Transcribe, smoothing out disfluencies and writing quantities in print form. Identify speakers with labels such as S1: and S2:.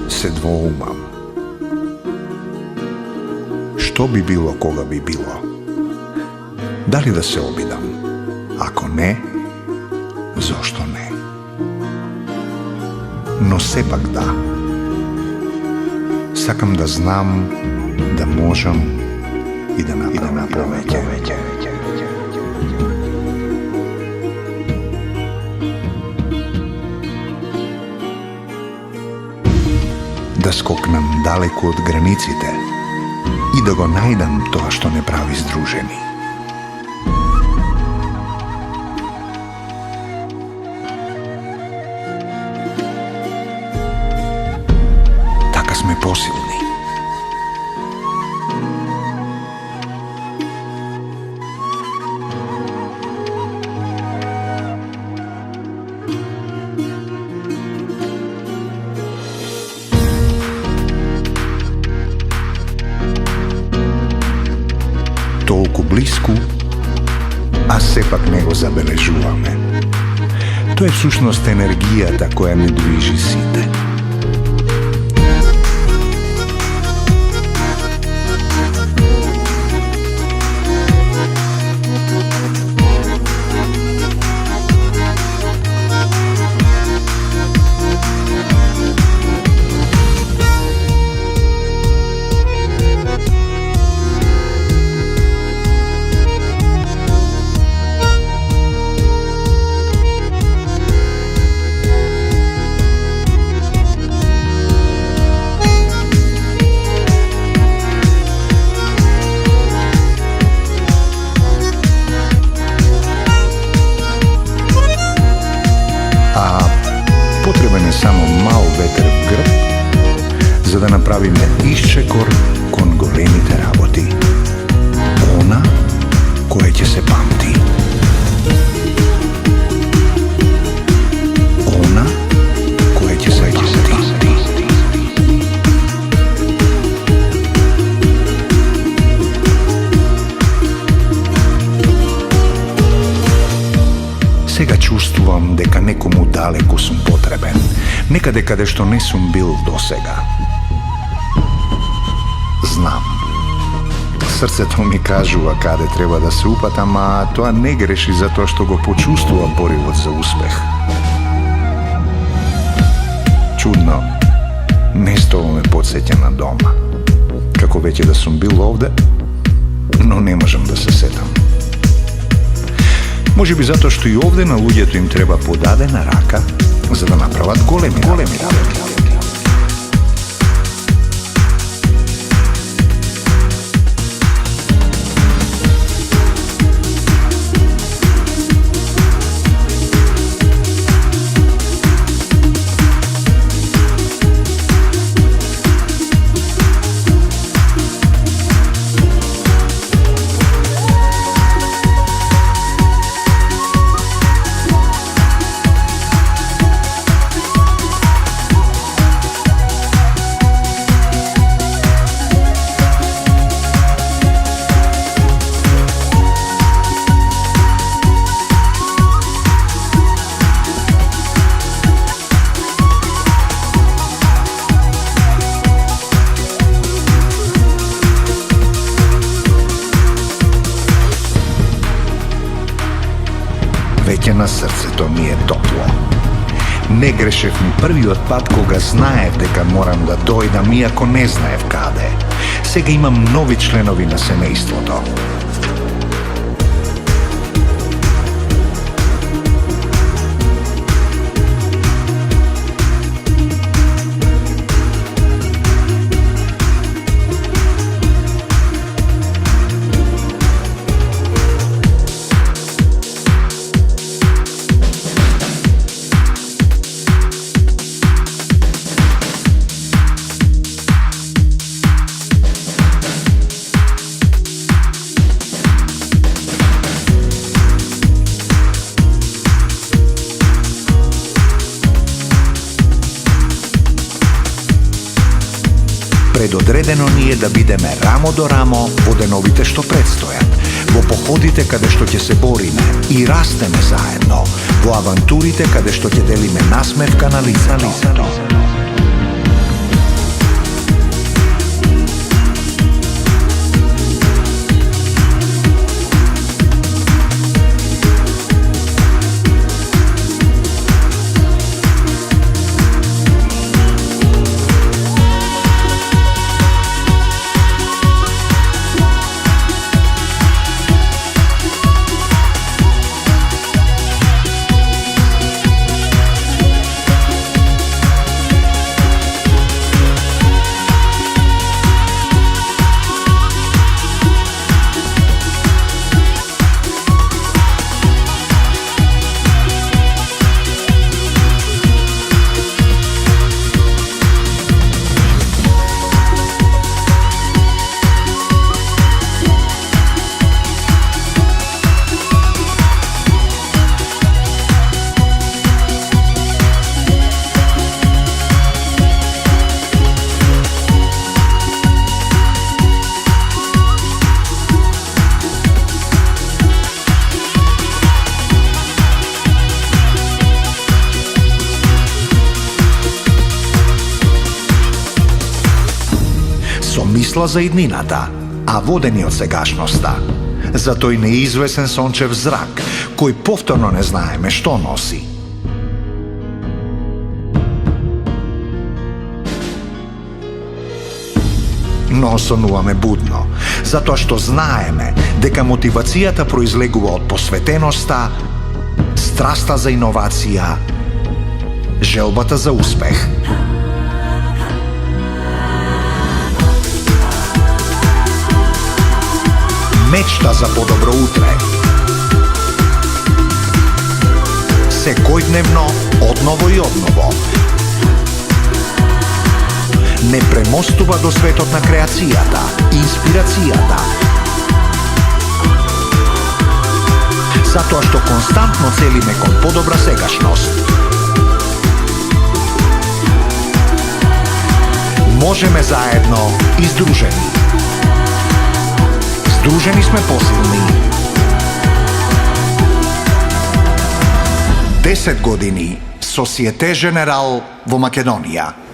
S1: se dvoumam. Što bi bilo koga bi bilo? Da li da se obidam? Ako ne, zašto ne? No sepak da. Sakam da znam, da možem i da napravim povetje. Da skoknem daleko od granicite i da go najdem to što ne pravi združeni. Taka sme posilni. Toliko blisku, a sepak nego zabeležujeme. To je všučnost energijata koja ne dviži site. Potreban je samo malo veter v grb, za da napravime iščekor kon golemite raboti. Ona, koja će se pamti. Ona, koja će se pamti. Sega čustvujem, deka nekomu daleko sum potreben, nekade kade što ne sum bil dosega. Znam, srce to mi kažu, a kade treba da se upatam, a to ne greši zato što go počustvujem borivot za uspeh. Čudno, mesto me podsjeća na doma, kako već je da sum bil ovde, no ne možem da se setam. Može bi zato što i ovdje na ludjetu im treba podadena raka za da napravat golemi raki. Već je na srce, to mi je toplo. Ne grešev mi prvi otpad koga znajev deka moram da dojdam, iako ne znajev kade. Sega imam novi členovi na semejstvo to. Predodredeno nije da bideme ramo do ramo vodenovite što predstojat. во походите каде што ќе се бориме и растеме заедно, во авантурите каде што ќе делиме насмевка на лицето. Со мисла за иднината, а водени од сегашноста, за тој неизвесен сончев зрак, кој повторно не знаеме што носи. Но сонуваме будно, затоа што знаеме дека мотивацијата произлегува од посветеноста, страста за иновација, желбата за успех. Мечта за подобро утре. Секојдневно, одново и одново. Не премостува до светот на креацијата, инспирацијата. Затоа што константно целиме кон подобра сегашност. Можеме заедно и здружени. Здружени сме посилни. 10 години Societe Generale во Македонија.